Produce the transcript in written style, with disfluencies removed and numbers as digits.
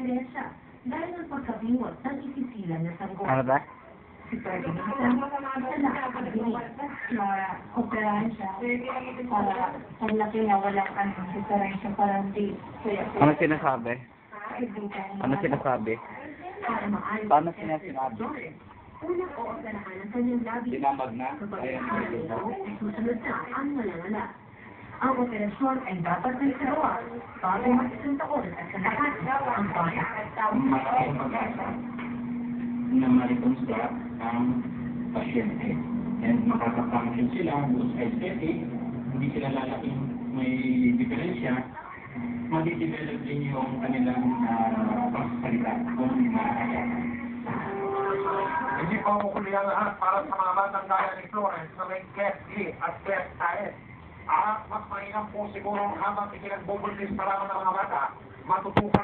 diferensya dahil ang pagkabiwat ng isisilan na sanggol. Ano ba? Si Ferdinand sa nakakabili na operahan siya para panlaki na walang diferensya parang di. Ano sinasabi? Ano sinasabi? Paano sinasabi? Unang ooperahan ang kanyang labi. Dinamag na? Kapag ay susunod na ang wala-wala. Ang operasyon ay dapat na isagawa bago mag-isang taon at sa lahat ang bayan. Malaking pag-asa na ma-reconstruct ang pasyente. And makakafunction sila doon sa aesthetic, hindi sila lalaking may diferensya, mag-develop din yung kanilang pagsasalita kung makakaya. Hindi pa mukuli ang lahat para sa mga batang gaya ni Florence na may Beth Lee at Beth Taes. At mas mainam po siguro habang ikinag-bubultis para ng mga bata, matutukan